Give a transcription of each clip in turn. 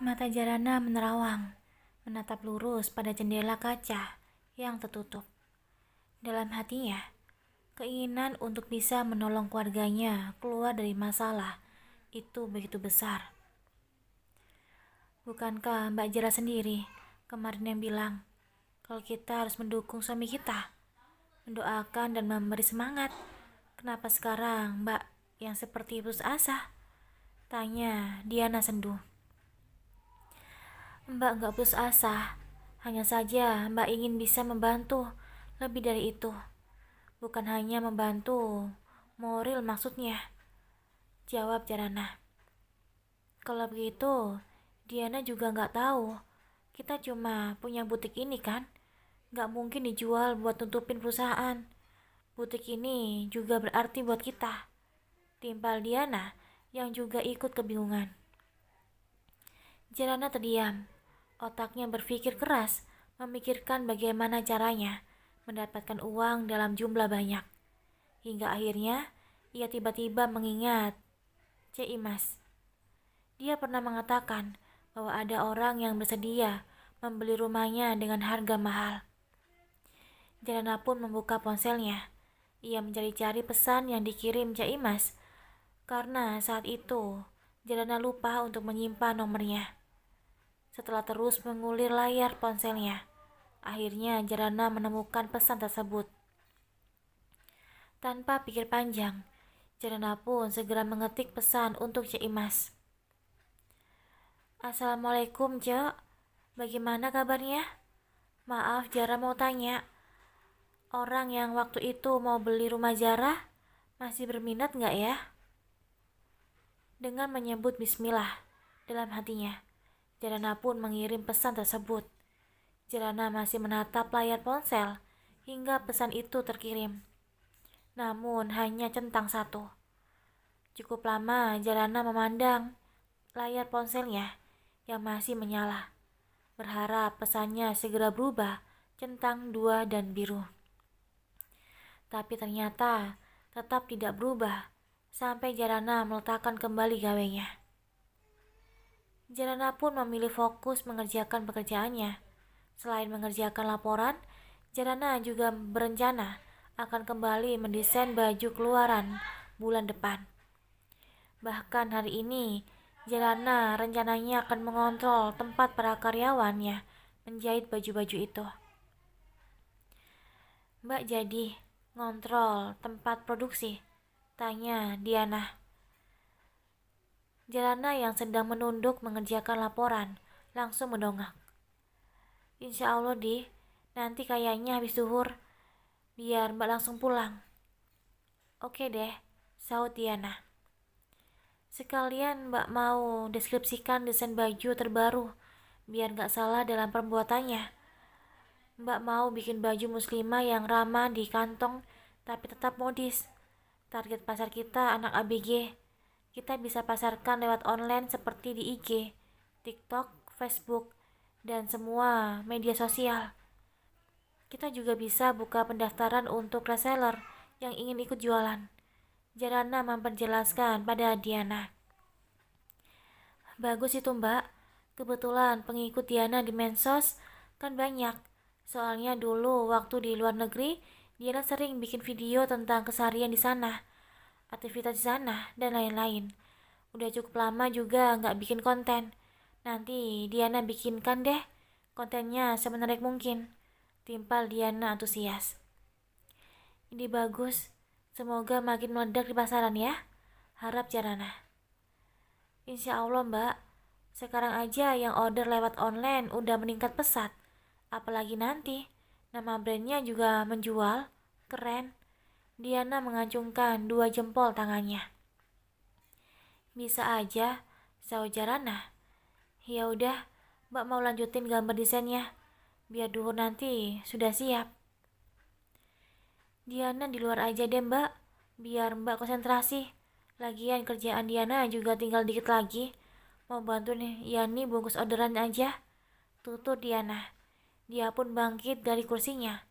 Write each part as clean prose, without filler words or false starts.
Mata Jarana menerawang, menatap lurus pada jendela kaca yang tertutup. Dalam hatinya, keinginan untuk bisa menolong keluarganya keluar dari masalah itu begitu besar. Bukankah Mbak Jara sendiri kemarin yang bilang kalau kita harus mendukung suami kita, mendoakan dan memberi semangat? Kenapa sekarang Mbak yang seperti putus asa? Tanya Diana sendu. Mbak gak putus asa, hanya saja Mbak ingin bisa membantu lebih dari itu. Bukan hanya membantu moral maksudnya, jawab Jarana. Kalau begitu, Diana juga gak tahu. Kita cuma punya butik ini kan, gak mungkin dijual buat tutupin perusahaan. Butik ini juga berarti buat kita, timpal Diana yang juga ikut kebingungan. Jarana terdiam. Otaknya berpikir keras, memikirkan bagaimana caranya mendapatkan uang dalam jumlah banyak. Hingga akhirnya, ia tiba-tiba mengingat Cik Imas. Dia pernah mengatakan bahwa ada orang yang bersedia membeli rumahnya dengan harga mahal. Jarana pun membuka ponselnya. Ia mencari-cari pesan yang dikirim Cik Imas, karena saat itu Jarana lupa untuk menyimpan nomornya. Setelah terus mengulir layar ponselnya, akhirnya Jarana menemukan pesan tersebut. Tanpa pikir panjang, Jarana pun segera mengetik pesan untuk Cik Imas. Assalamualaikum Cek, bagaimana kabarnya? Maaf Jara mau tanya, orang yang waktu itu mau beli rumah Jara masih berminat nggak ya? Dengan menyebut bismillah dalam hatinya, Jarana pun mengirim pesan tersebut. Jarana masih menatap layar ponsel hingga pesan itu terkirim. Namun hanya centang satu. Cukup lama Jarana memandang layar ponselnya yang masih menyala, berharap pesannya segera berubah centang 2 dan biru. Tapi ternyata tetap tidak berubah sampai Jarana meletakkan kembali gawenya. Jarana pun memilih fokus mengerjakan pekerjaannya. Selain mengerjakan laporan, Jarana juga berencana akan kembali mendesain baju keluaran bulan depan. Bahkan hari ini, Jarana rencananya akan mengontrol tempat para karyawannya menjahit baju-baju itu. Mbak jadi ngontrol tempat produksi? Tanya Diana. Jarana yang sedang menunduk mengerjakan laporan langsung mendongak. Insya Allah Di, nanti kayaknya habis zuhur, biar Mbak langsung pulang. Oke deh, sahut Diana. Sekalian Mbak mau deskripsikan desain baju terbaru, biar gak salah dalam pembuatannya. Mbak mau bikin baju muslimah yang ramah di kantong, tapi tetap modis. Target pasar kita anak ABG. Kita bisa pasarkan lewat online seperti di IG, TikTok, Facebook, dan semua media sosial. Kita juga bisa buka pendaftaran untuk reseller yang ingin ikut jualan. Jarana memperjelaskan pada Diana. Bagus itu Mbak, kebetulan pengikut Diana di Mensos kan banyak. Soalnya dulu waktu di luar negeri, Diana sering bikin video tentang keseharian di sana, aktivitas di sana, dan lain-lain. Udah cukup lama juga nggak bikin konten. Nanti Diana bikinkan deh kontennya semenarik mungkin, timpal Diana antusias. Ini bagus, semoga makin meledak di pasaran ya, harap Jarana. Insya Allah Mbak, sekarang aja yang order lewat online udah meningkat pesat. Apalagi nanti, nama brandnya juga menjual, keren. Diana mengacungkan 2 jempol tangannya. Bisa aja, sahut Jarana. Ya udah, Mbak mau lanjutin gambar desainnya, biar Duhur nanti sudah siap. Diana di luar aja deh Mbak, biar Mbak konsentrasi. Lagian kerjaan Diana juga tinggal dikit lagi. Mau bantu nih Yani bungkus orderan aja. Tutur Diana. Dia pun bangkit dari kursinya,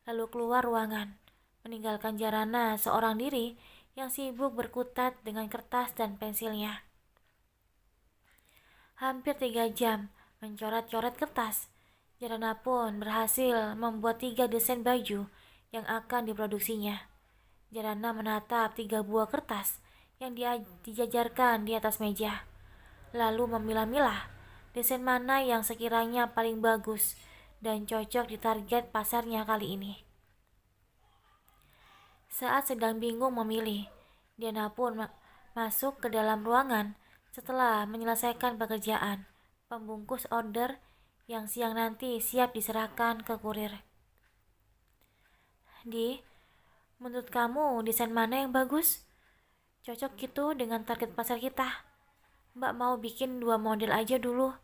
lalu keluar ruangan, meninggalkan Jarana seorang diri yang sibuk berkutat dengan kertas dan pensilnya. Hampir 3 jam mencoret-coret kertas, Jarana pun berhasil membuat 3 desain baju yang akan diproduksinya. Jarana menatap 3 buah kertas yang dijajarkan di atas meja, lalu memilah-milah desain mana yang sekiranya paling bagus dan cocok di target pasarnya kali ini. Saat sedang bingung memilih, Diana pun masuk ke dalam ruangan setelah menyelesaikan pekerjaan pembungkus order yang siang nanti siap diserahkan ke kurir. Menurut kamu desain mana yang bagus? Cocok gitu dengan target pasar kita. Mbak mau bikin 2 model aja dulu.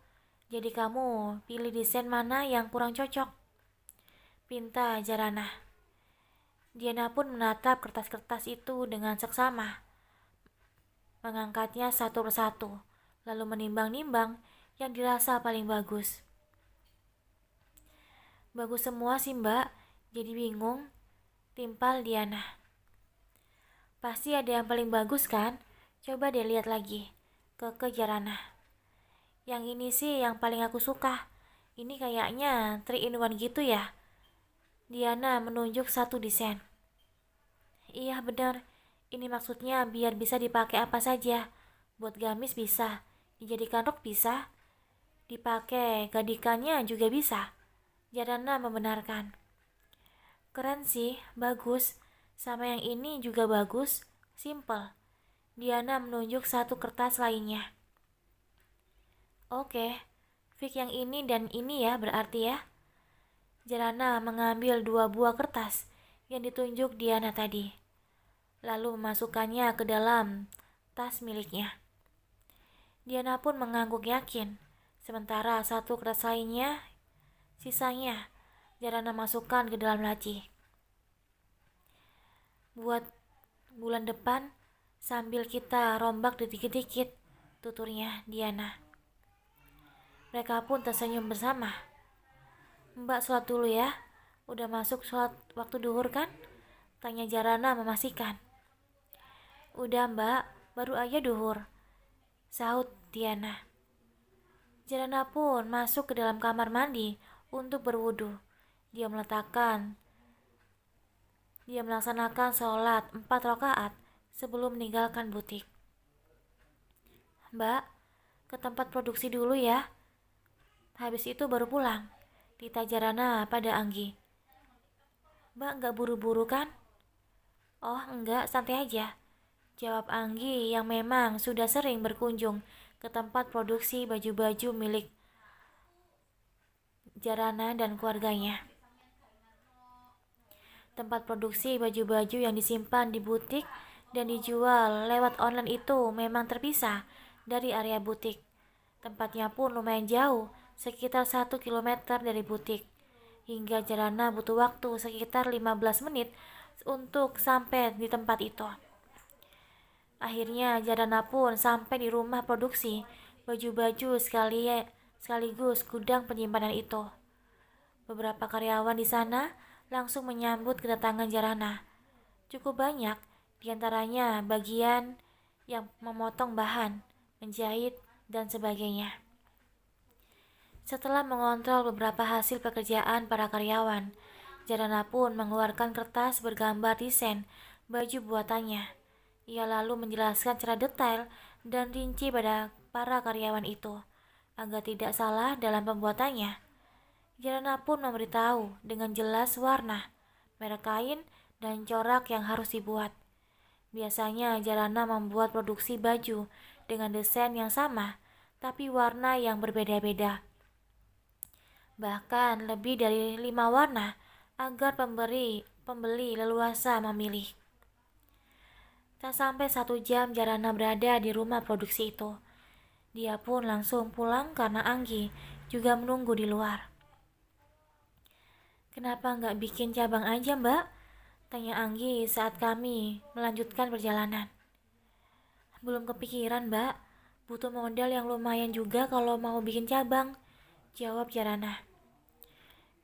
Jadi kamu pilih desain mana yang kurang cocok, pinta Jarana. Diana pun menatap kertas-kertas itu dengan seksama, mengangkatnya satu persatu, lalu menimbang-nimbang yang dirasa paling bagus. Bagus semua sih Mbak, jadi bingung, timpal Diana. Pasti ada yang paling bagus kan? Coba deh lihat lagi, ke Jarana. Yang ini sih yang paling aku suka. Ini kayaknya 3 in 1 gitu ya. Diana menunjuk satu desain. Iya benar, ini maksudnya biar bisa dipakai apa saja. Buat gamis bisa, dijadikan rok bisa, dipakai gadikannya juga bisa. Jarana membenarkan. Keren sih, bagus. Sama yang ini juga bagus, simple. Diana menunjuk satu kertas lainnya. Oke, fix yang ini dan ini ya berarti ya. Jarana mengambil 2 buah kertas yang ditunjuk Diana tadi, lalu memasukkannya ke dalam tas miliknya. Diana pun mengangguk yakin, sementara satu kertas lainnya, sisanya, Jarana masukkan ke dalam laci. Buat bulan depan, sambil kita rombak dikit-dikit, tuturnya Diana. Mereka pun tersenyum bersama. Mbak sholat dulu ya, udah masuk sholat waktu duhur kan? Tanya Jarana memastikan. Udah Mbak, baru aja duhur, sahut Diana. Jarana pun masuk ke dalam kamar mandi untuk berwudu. Dia melaksanakan sholat 4 rakaat sebelum meninggalkan butik. Mbak, ke tempat produksi dulu ya. Habis itu baru pulang, Tita Jarana pada Anggi. Mbak nggak buru-buru kan? Oh enggak, santai aja, jawab Anggi yang memang sudah sering berkunjung ke tempat produksi baju-baju milik Jarana dan keluarganya. Tempat produksi baju-baju yang disimpan di butik dan dijual lewat online itu memang terpisah dari area butik. Tempatnya pun lumayan jauh, sekitar 1 kilometer dari butik. Hingga Jarana butuh waktu sekitar 15 menit untuk sampai di tempat itu. Akhirnya Jarana pun sampai di rumah produksi baju-baju sekaligus gudang penyimpanan itu. Beberapa karyawan di sana langsung menyambut kedatangan Jarana. Cukup banyak, diantaranya bagian yang memotong bahan, menjahit, dan sebagainya. Setelah mengontrol beberapa hasil pekerjaan para karyawan, Jarana pun mengeluarkan kertas bergambar desain baju buatannya. Ia lalu menjelaskan secara detail dan rinci pada para karyawan itu, agar tidak salah dalam pembuatannya. Jarana pun memberitahu dengan jelas warna, merek kain, dan corak yang harus dibuat. Biasanya Jarana membuat produksi baju dengan desain yang sama, tapi warna yang berbeda-beda. Bahkan lebih dari 5 warna, agar pembeli leluasa memilih. Tak sampai 1 jam Jarana berada di rumah produksi itu. Dia pun langsung pulang karena Anggi juga menunggu di luar. "Kenapa nggak bikin cabang aja, Mbak?" tanya Anggi saat kami melanjutkan perjalanan. "Belum kepikiran, Mbak. Butuh modal yang lumayan juga kalau mau bikin cabang," jawab Jarana.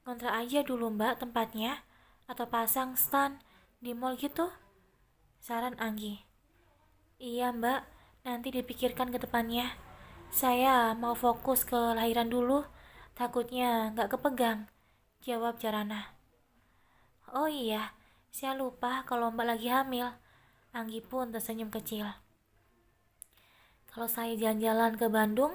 "Kontrak aja dulu, Mbak, tempatnya. Atau pasang stand di mall gitu," saran Anggi. "Iya, Mbak. Nanti dipikirkan ke depannya. Saya mau fokus ke lahiran dulu. Takutnya nggak kepegang," jawab Jarana. "Oh iya, saya lupa kalau Mbak lagi hamil." Anggi pun tersenyum kecil. "Kalau saya jalan-jalan ke Bandung,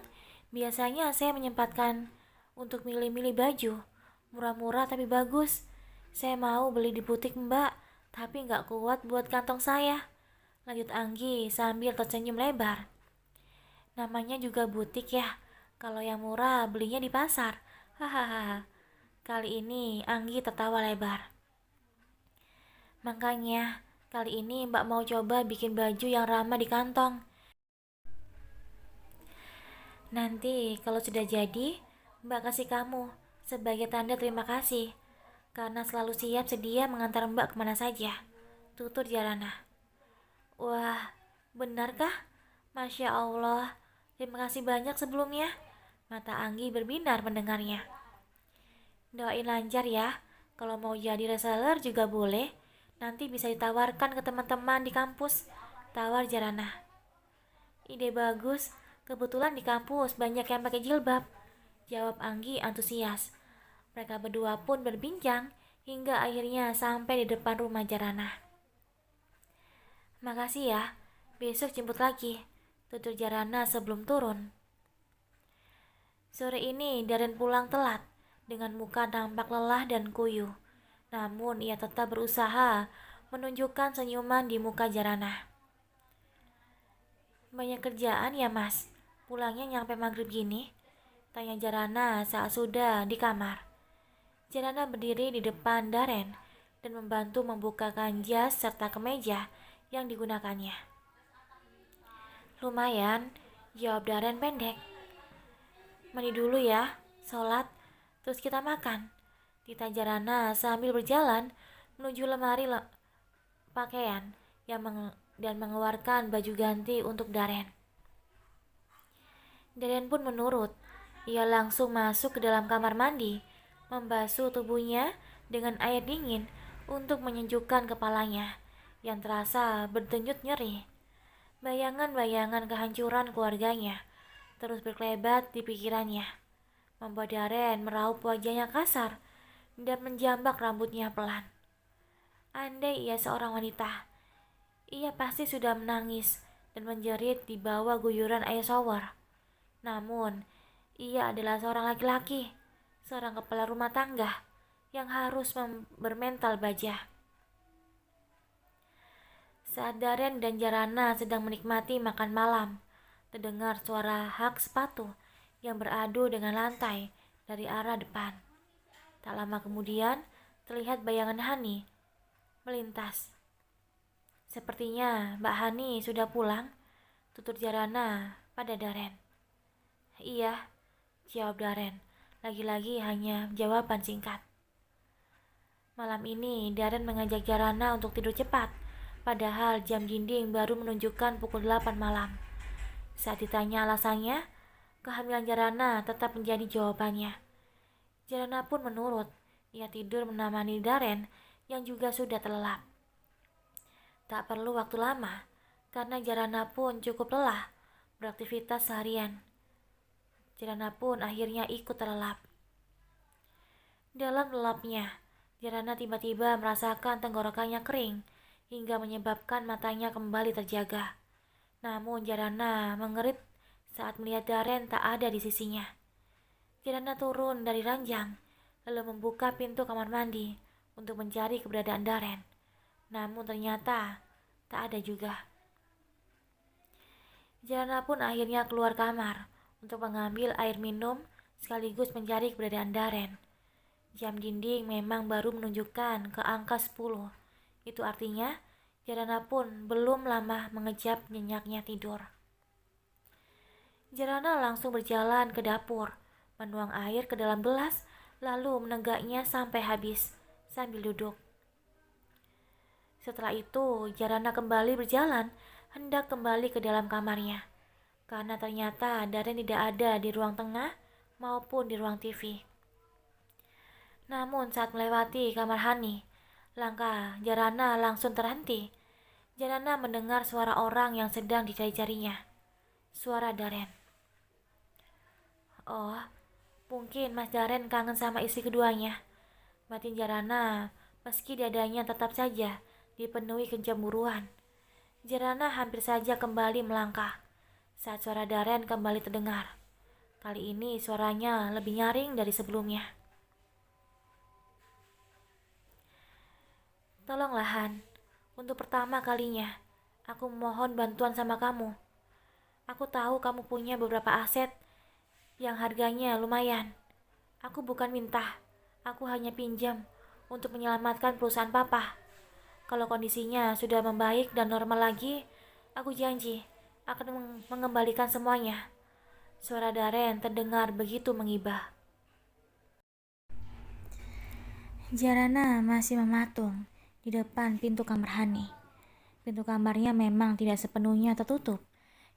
biasanya saya menyempatkan untuk milih-milih baju. Murah-murah tapi bagus. Saya mau beli di butik Mbak, tapi nggak kuat buat kantong saya," lanjut Anggi sambil tersenyum lebar. "Namanya juga butik ya. Kalau yang murah belinya di pasar." Hahaha. Kali ini Anggi tertawa lebar. "Makanya, kali ini Mbak mau coba bikin baju yang ramah di kantong. Nanti kalau sudah jadi, Mbak kasih kamu sebagai tanda terima kasih karena selalu siap sedia mengantar Mbak kemana saja," tutur Jarana. "Wah, benarkah? Masya Allah, terima kasih banyak sebelumnya." Mata Anggi berbinar mendengarnya. "Doain lancar ya. Kalau mau jadi reseller juga boleh. Nanti bisa ditawarkan ke teman-teman di kampus," tawar Jarana. "Ide bagus. Kebetulan di kampus banyak yang pakai jilbab," jawab Anggi antusias. Mereka berdua pun berbincang hingga akhirnya sampai di depan rumah Jarana. "Makasih ya. Besok jemput lagi," tutur Jarana sebelum turun. Sore ini Darren pulang telat dengan muka tampak lelah dan kuyuh. Namun ia tetap berusaha menunjukkan senyuman di muka Jarana. "Banyak kerjaan ya, Mas? Pulangnya nyampe maghrib gini?" tanya Jarana saat sudah di kamar. Jarana berdiri di depan Darren dan membantu membukakan jas serta kemeja yang digunakannya. "Lumayan," jawab Darren pendek. "Mandi dulu ya, sholat, terus kita makan," tita Jarana sambil berjalan menuju lemari pakaian dan mengeluarkan baju ganti untuk Darren. Darren pun menurut. Ia langsung masuk ke dalam kamar mandi, membasuh tubuhnya dengan air dingin untuk menyejukkan kepalanya yang terasa berdenyut nyeri. Bayangan-bayangan kehancuran keluarganya terus berkelebat di pikirannya, membuat Darren meraup wajahnya kasar dan menjambak rambutnya pelan. Andai ia seorang wanita, ia pasti sudah menangis dan menjerit di bawah guyuran air shower. Namun, ia adalah seorang laki-laki, seorang kepala rumah tangga yang harus bermental baja. Saat Darren dan Jarana sedang menikmati makan malam, terdengar suara hak sepatu yang beradu dengan lantai dari arah depan. Tak lama kemudian, terlihat bayangan Hani melintas. "Sepertinya Mbak Hani sudah pulang," tutur Jarana pada Darren. "Iya," jawab Darren. Lagi-lagi hanya jawaban singkat. Malam ini Darren mengajak Jarana untuk tidur cepat, padahal jam dinding baru menunjukkan pukul 8 malam. Saat ditanya alasannya, kehamilan Jarana tetap menjadi jawabannya. Jarana pun menurut. Ia tidur menemani Darren yang juga sudah terlelap. Tak perlu waktu lama, karena Jarana pun cukup lelah beraktivitas seharian. Jarana pun akhirnya ikut terlelap. Dalam lelapnya, Jarana tiba-tiba merasakan tenggorokannya kering hingga menyebabkan matanya kembali terjaga. Namun Jarana mengerit saat melihat Darren tak ada di sisinya. Jarana turun dari ranjang, lalu membuka pintu kamar mandi untuk mencari keberadaan Darren. Namun ternyata tak ada juga. Jarana pun akhirnya keluar kamar untuk mengambil air minum sekaligus mencari keberadaan Darren. Jam dinding memang baru menunjukkan ke angka 10. Itu artinya Jarana pun belum lama mengejap nyenyaknya tidur. Jarana langsung berjalan ke dapur, menuang air ke dalam gelas, lalu menenggaknya sampai habis sambil duduk. Setelah itu, Jarana kembali berjalan, hendak kembali ke dalam kamarnya. Karena ternyata Darren tidak ada di ruang tengah maupun di ruang TV. Namun saat melewati kamar Hani, langkah Jarana langsung terhenti. Jarana mendengar suara orang yang sedang dicari-carinya. Suara Darren. Oh, mungkin Mas Darren kangen sama istri keduanya. Batin Jarana, meski dadanya tetap saja dipenuhi kecemburuan. Jarana hampir saja kembali melangkah saat suara Darren kembali terdengar. Kali ini suaranya lebih nyaring dari sebelumnya. Tolonglah Han, untuk pertama kalinya, aku mohon bantuan sama kamu. Aku tahu kamu punya beberapa aset yang harganya lumayan. Aku bukan minta, aku hanya pinjam untuk menyelamatkan perusahaan papa. Kalau kondisinya sudah membaik dan normal lagi, aku janji akan mengembalikan semuanya. Suara Darren terdengar begitu mengibah. Jarana masih mematung di depan pintu kamar Hani. Pintu kamarnya memang tidak sepenuhnya tertutup,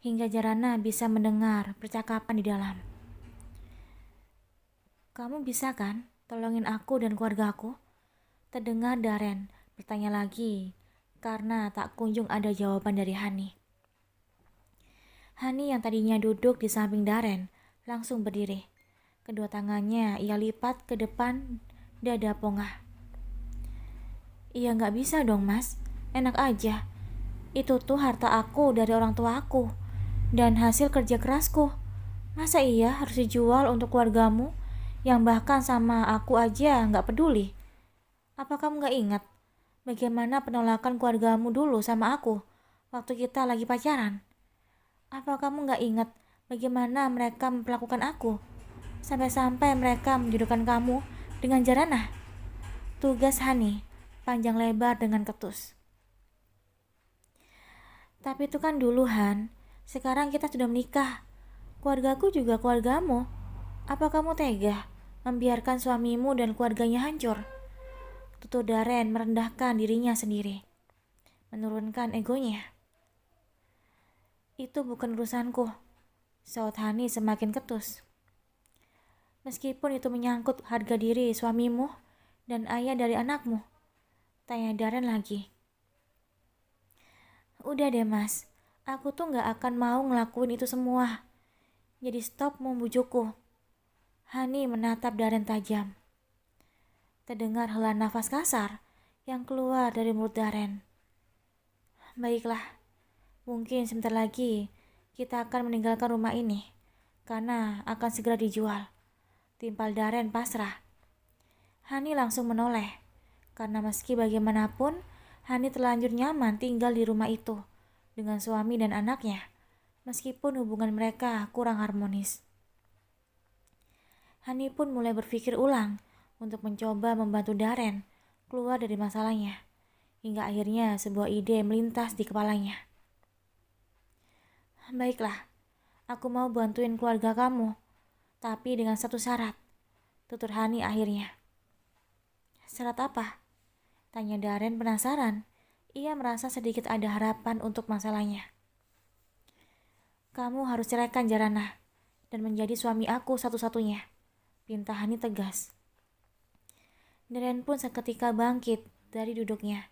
hingga Jarana bisa mendengar percakapan di dalam. "Kamu bisa kan tolongin aku dan keluarga aku?" Terdengar Darren bertanya lagi, karena tak kunjung ada jawaban dari Hani. Hani yang tadinya duduk di samping Darren langsung berdiri. Kedua tangannya ia lipat ke depan dada pongah. "Iya nggak bisa dong mas, enak aja. Itu tuh harta aku dari orang tua aku dan hasil kerja kerasku. Masa iya harus dijual untuk keluargamu yang bahkan sama aku aja nggak peduli? Apa kamu nggak ingat bagaimana penolakan keluargamu dulu sama aku waktu kita lagi pacaran? Apa kamu nggak ingat bagaimana mereka memperlakukan aku? Sampai-sampai mereka menjodohkan kamu dengan Jarana?" Tugas Hani panjang lebar dengan ketus. "Tapi itu kan dulu Han, sekarang kita sudah menikah. Keluargaku juga keluargamu. Apa kamu tega membiarkan suamimu dan keluarganya hancur?" Tutur Darren merendahkan dirinya sendiri, menurunkan egonya. "Itu bukan urusanku," saut Hani semakin ketus. "Meskipun itu menyangkut harga diri suamimu dan ayah dari anakmu," tanya Darren lagi. "Udah deh mas, aku tuh gak akan mau ngelakuin itu semua. Jadi stop membujukku." Hani menatap Darren tajam. Terdengar hela nafas kasar yang keluar dari mulut Darren. "Baiklah, mungkin sebentar lagi kita akan meninggalkan rumah ini, karena akan segera dijual," timpal Darren pasrah. Hani langsung menoleh, karena meski bagaimanapun, Hani terlanjur nyaman tinggal di rumah itu dengan suami dan anaknya, meskipun hubungan mereka kurang harmonis. Hani pun mulai berpikir ulang untuk mencoba membantu Darren keluar dari masalahnya, hingga akhirnya sebuah ide melintas di kepalanya. "Baiklah, aku mau bantuin keluarga kamu, tapi dengan satu syarat," tutur Hani akhirnya. "Syarat apa?" tanya Darren penasaran. Ia merasa sedikit ada harapan untuk masalahnya. "Kamu harus ceraikan Jarana dan menjadi suami aku satu-satunya," pinta Hani tegas. Darren pun seketika bangkit dari duduknya.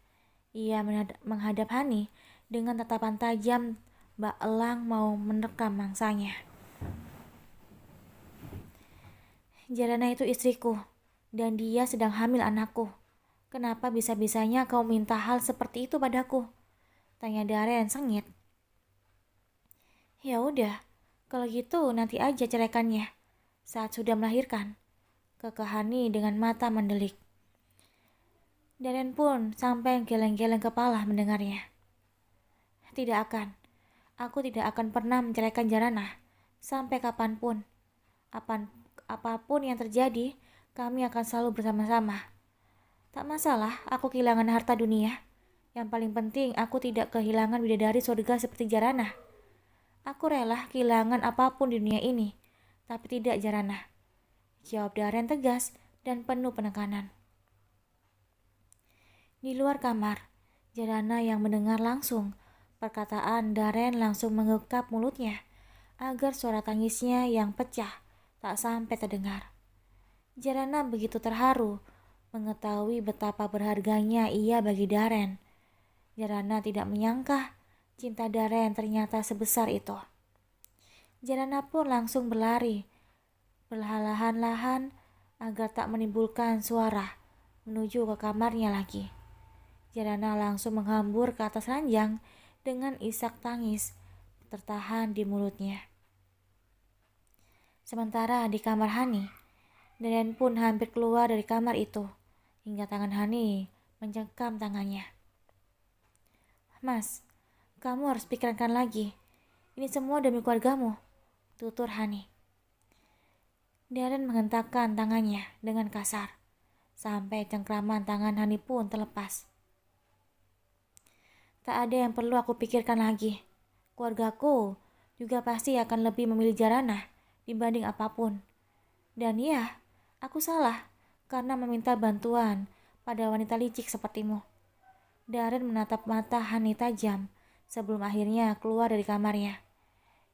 Ia menghadap Hani dengan tatapan tajam bak elang mau menerkam mangsanya. "Jarana itu istriku, dan dia sedang hamil anakku. Kenapa bisa-bisanya kau minta hal seperti itu padaku?" tanya Darren sengit. "Ya udah, kalau gitu nanti aja ceraikannya saat sudah melahirkan," kekeh Hani dengan mata mendelik. Darren pun sampai geleng-geleng kepala mendengarnya. "Tidak akan. Aku tidak akan pernah menceraikan Jarana sampai kapanpun. Apapun yang terjadi, kami akan selalu bersama-sama. Tak masalah aku kehilangan harta dunia. Yang paling penting aku tidak kehilangan bidadari surga seperti Jarana. Aku rela kehilangan apapun di dunia ini, tapi tidak Jarana. jawab Daren tegas dan penuh penekanan. Di luar kamar, Jarana yang mendengar langsung perkataan Daren langsung mengekap mulutnya agar suara tangisnya yang pecah tak sampai terdengar. Jarana begitu terharu mengetahui betapa berharganya ia bagi Daren. Jarana tidak menyangka cinta Daren ternyata sebesar itu. Jarana pun langsung berlari perlahan-lahan agar tak menimbulkan suara menuju ke kamarnya lagi. Jarana langsung menghambur ke atas ranjang dengan isak tangis tertahan di mulutnya. Sementara di kamar Hani, Daren pun hampir keluar dari kamar itu hingga tangan Hani mencengkam tangannya. "Mas, kamu harus pikirkan lagi. Ini semua demi keluargamu," tutur Hani. Daren menghentakkan tangannya dengan kasar sampai cengkraman tangan Hani pun terlepas. "Tak ada yang perlu aku pikirkan lagi. Keluargaku juga pasti akan lebih memilih Jarana dibanding apapun. Dan ya, aku salah karena meminta bantuan pada wanita licik sepertimu." Daren menatap mata Hani tajam sebelum akhirnya keluar dari kamarnya.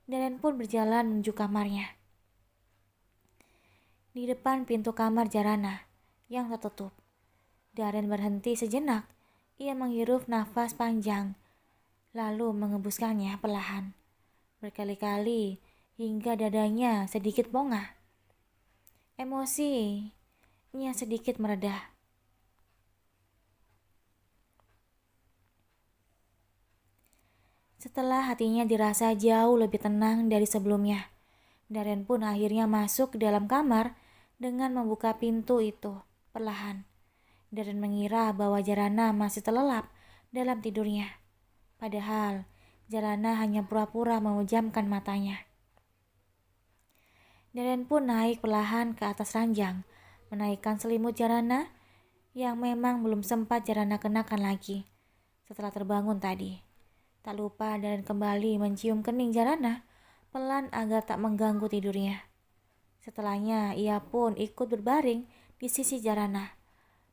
Daren pun berjalan menuju kamarnya. Di depan pintu kamar Jarana yang tertutup, Daren berhenti sejenak. Ia menghirup nafas panjang, lalu mengembuskannya perlahan, berkali-kali hingga dadanya sedikit bongah. Emosinya sedikit mereda. Setelah hatinya dirasa jauh lebih tenang dari sebelumnya, Daren pun akhirnya masuk ke dalam kamar dengan membuka pintu itu perlahan. Daren mengira bahwa Jarana masih terlelap dalam tidurnya. Padahal Jarana hanya pura-pura memejamkan matanya. Daren pun naik perlahan ke atas ranjang, menaikkan selimut Jarana yang memang belum sempat Jarana kenakan lagi setelah terbangun tadi. Tak lupa Daren kembali mencium kening Jarana pelan agar tak mengganggu tidurnya. Setelahnya ia pun ikut berbaring di sisi Jarana,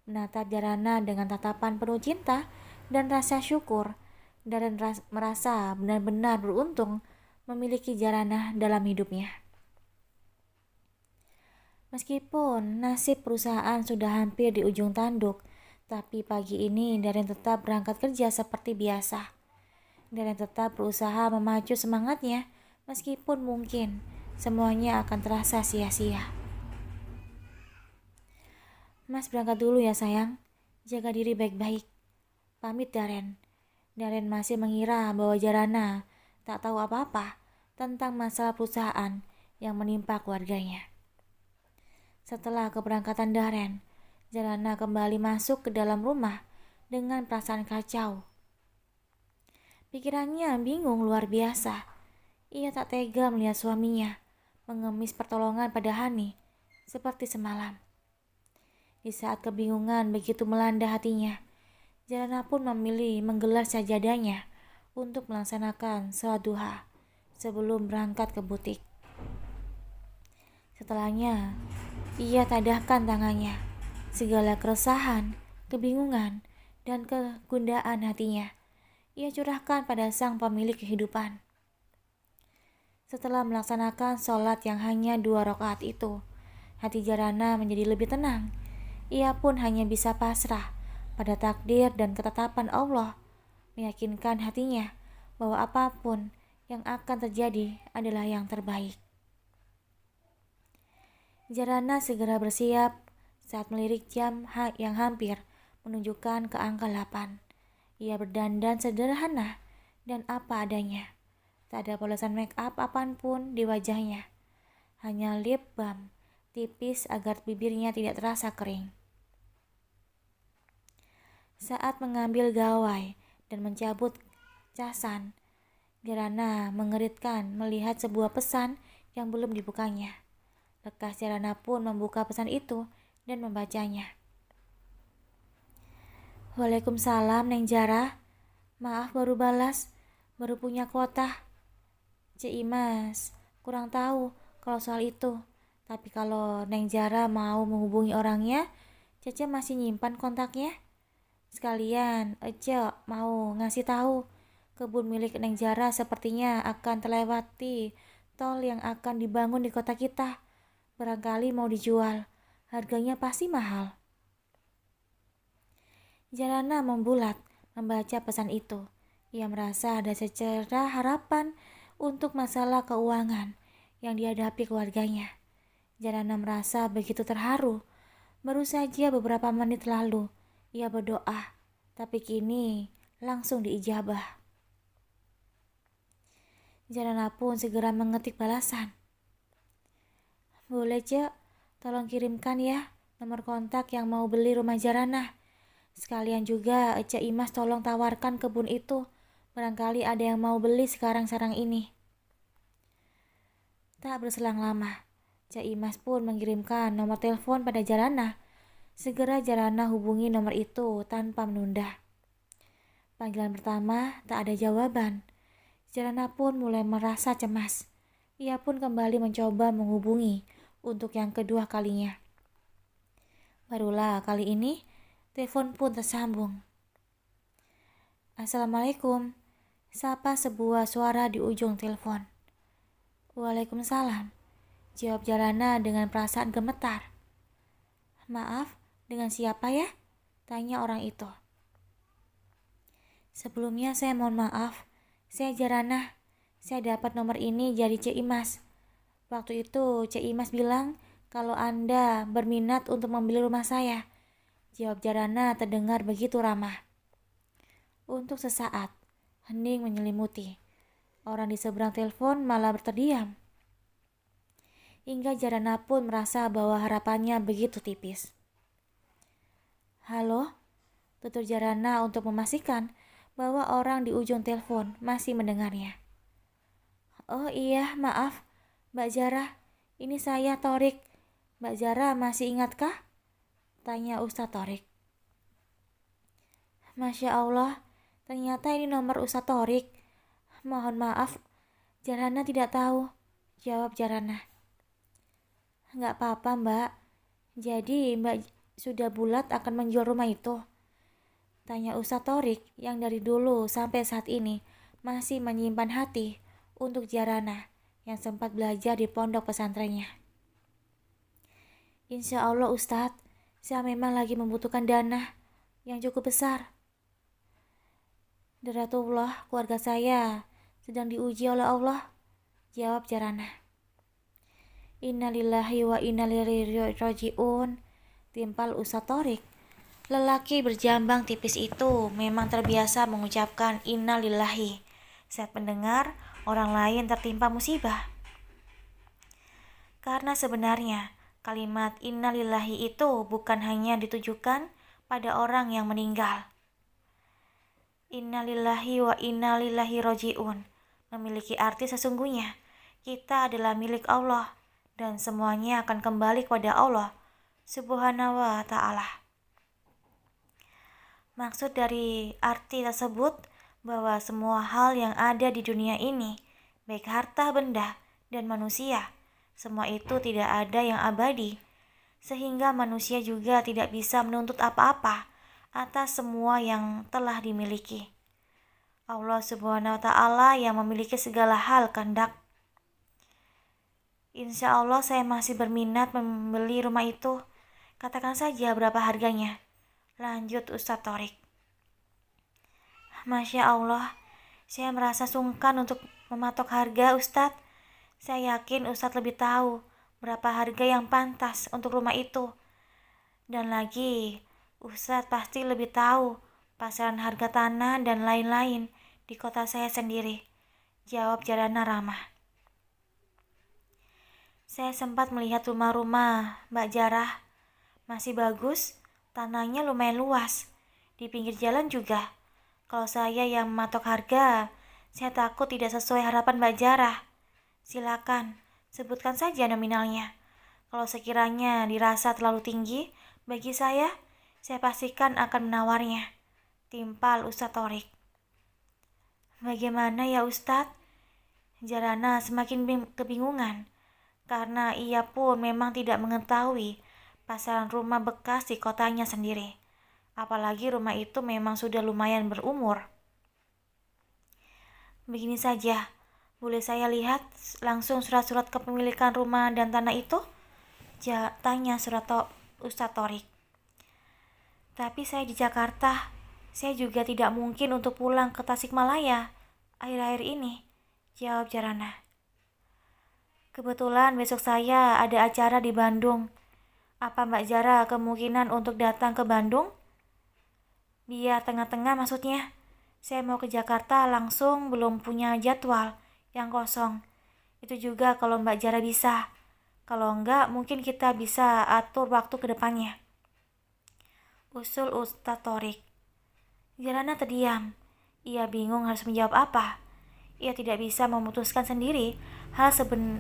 menatap Jarana dengan tatapan penuh cinta dan rasa syukur. Daren merasa benar-benar beruntung memiliki Jarana dalam hidupnya. Meskipun nasib perusahaan sudah hampir di ujung tanduk, tapi pagi ini Daren tetap berangkat kerja seperti biasa. Daren tetap berusaha memacu semangatnya meskipun mungkin semuanya akan terasa sia-sia. "Mas berangkat dulu ya sayang, jaga diri baik-baik," pamit Daren. Daren masih mengira bahwa Jarana tak tahu apa-apa tentang masalah perusahaan yang menimpa keluarganya. Setelah keberangkatan Daren, Jarana kembali masuk ke dalam rumah dengan perasaan kacau. Pikirannya bingung luar biasa. Ia tak tega melihat suaminya mengemis pertolongan pada Hani seperti semalam. Di saat kebingungan begitu melanda hatinya, Jarana pun memilih menggelar sajadahnya untuk melaksanakan sholat duha sebelum berangkat ke butik. Setelahnya, ia tadahkan tangannya. Segala keresahan, kebingungan, dan kegundaan hatinya ia curahkan pada sang pemilik kehidupan. Setelah melaksanakan sholat yang hanya 2 rakaat itu, hati Jarana menjadi lebih tenang. Ia pun hanya bisa pasrah pada takdir dan ketetapan Allah, meyakinkan hatinya bahwa apapun yang akan terjadi adalah yang terbaik. Jarana segera bersiap saat melirik jam yang hampir menunjukkan ke angka 8. Ia berdandan sederhana dan apa adanya. Tak ada polesan make up apapun di wajahnya. Hanya lip balm tipis agar bibirnya tidak terasa kering. Saat mengambil gawai dan mencabut casan, Jarana mengeritkan melihat sebuah pesan yang belum dibukanya. Lekas Jarana pun membuka pesan itu dan membacanya. "Waalaikumsalam Neng Jara. Maaf baru balas, baru punya kuota. Cik Imas kurang tahu kalau soal itu, Tapi kalau Neng Jara mau menghubungi orangnya, Cece masih nyimpan kontaknya. Sekalian, Ece mau ngasih tahu, kebun milik Neng Jara sepertinya akan terlewati tol yang akan dibangun di kota kita. Barangkali mau dijual, harganya pasti mahal. Jarana membulat membaca pesan itu. Ia merasa ada secerah harapan untuk masalah keuangan yang dihadapi keluarganya. Jarana merasa begitu terharu. Baru saja beberapa menit lalu, ia berdoa, tapi kini langsung diijabah. Jarana pun segera mengetik balasan. Boleh, Cek, tolong kirimkan ya nomor kontak yang mau beli rumah Jarana. Sekalian juga Cek Imas tolong tawarkan kebun itu. Barangkali ada yang mau beli sekarang ini. Tak berselang lama, Cek Imas pun mengirimkan nomor telepon pada Jarana. Segera Jarana hubungi nomor itu tanpa menunda. Panggilan pertama tak ada jawaban. Jarana pun mulai merasa cemas. Ia pun kembali mencoba menghubungi untuk yang kedua kalinya. Barulah kali ini telepon pun tersambung. Assalamualaikum, sapa sebuah suara di ujung telepon. Waalaikumsalam, jawab Jarana dengan perasaan gemetar. Maaf, dengan siapa ya? Tanya orang itu. Sebelumnya saya mohon maaf, saya Jarana. Saya dapat nomor ini dari Cik Imas. Waktu itu Cik Imas bilang kalau Anda berminat untuk membeli rumah saya. Jawab Jarana terdengar begitu ramah. Untuk sesaat, hening menyelimuti. Orang di seberang telepon malah terdiam. Hingga Jarana pun merasa bahwa harapannya begitu tipis. Halo? Tutur Jarana untuk memastikan bahwa orang di ujung telepon masih mendengarnya. Oh iya, maaf, Mbak Jara. Ini saya Torik. Mbak Jara masih ingatkah? Tanya Ustadz Torik. Masya Allah, ternyata ini nomor Ustadz Torik. Mohon maaf, Jarana tidak tahu, jawab Jarana. Nggak apa-apa Mbak, jadi Mbak sudah bulat akan menjual rumah itu? Tanya Ustadz Torik yang dari dulu sampai saat ini masih menyimpan hati untuk Jarana yang sempat belajar di pondok pesantrennya. Insya Allah Ustadz, saya memang lagi membutuhkan dana yang cukup besar. Daratullah, keluarga saya sedang diuji oleh Allah, jawab Jarana. Innalillahi wa inna ilaihi raji'un, timpal Ustadz Torik. Lelaki berjambang tipis itu memang terbiasa mengucapkan innalillahi saat mendengar orang lain tertimpa musibah. Karena sebenarnya kalimat innalillahi itu bukan hanya ditujukan pada orang yang meninggal. Innalillahi wa inna ilaihi raji'un memiliki arti sesungguhnya kita adalah milik Allah dan semuanya akan kembali kepada Allah Subhanahu wa ta'ala. Maksud dari arti tersebut bahwa semua hal yang ada di dunia ini, baik harta benda dan manusia, semua itu tidak ada yang abadi, sehingga manusia juga tidak bisa menuntut apa-apa atas semua yang telah dimiliki. Allah Subhanahu wa ta'ala yang memiliki segala hal kehendak. Insya Allah saya masih berminat membeli rumah itu. Katakan saja berapa harganya, lanjut Ustadz Torik. Masya Allah, saya merasa sungkan untuk mematok harga Ustadz. Saya yakin Ustadz lebih tahu berapa harga yang pantas untuk rumah itu. Dan lagi, Ustadz pasti lebih tahu pasaran harga tanah dan lain-lain di kota saya sendiri, jawab Jarana ramah. Saya sempat melihat rumah-rumah Mbak Jarah, masih bagus, tanahnya lumayan luas, di pinggir jalan juga. Kalau saya yang mematok harga, saya takut tidak sesuai harapan Mbak Jarah. Silakan, sebutkan saja nominalnya. Kalau sekiranya dirasa terlalu tinggi, bagi saya pastikan akan menawarnya, timpal Ustadz Torik. Bagaimana ya Ustadz? Jarana semakin kebingungan, karena ia pun memang tidak mengetahui pasaran rumah bekas di kotanya sendiri. Apalagi rumah itu memang sudah lumayan berumur. Begini saja, boleh saya lihat langsung surat-surat kepemilikan rumah dan tanah itu? Tanya Ustadz Torik. Tapi saya di Jakarta, saya juga tidak mungkin untuk pulang ke Tasikmalaya akhir-akhir ini, jawab Jarana. Kebetulan besok saya ada acara di Bandung. Apa Mbak Jara kemungkinan untuk datang ke Bandung? Biar tengah-tengah maksudnya. Saya mau ke Jakarta langsung, belum punya jadwal yang kosong. Itu juga kalau Mbak Jara bisa. Kalau enggak, mungkin kita bisa atur waktu ke depannya, usul Ustadz Torik. Jarana terdiam. Ia bingung harus menjawab apa. Ia tidak bisa memutuskan sendiri hal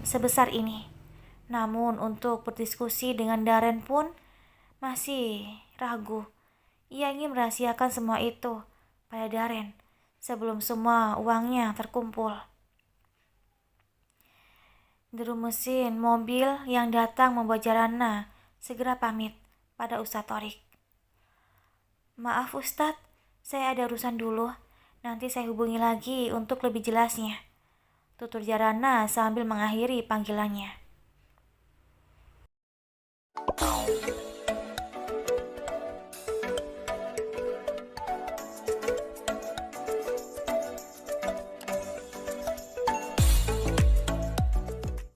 sebesar ini. Namun untuk berdiskusi dengan Daren pun masih ragu. Ia ingin merahasiakan semua itu pada Daren sebelum semua uangnya terkumpul. Deru mesin mobil yang datang membuat Jarana segera pamit pada Ustadz Torik. Maaf Ustadz, saya ada urusan dulu. Nanti saya hubungi lagi untuk lebih jelasnya, tutur Jarana sambil mengakhiri panggilannya.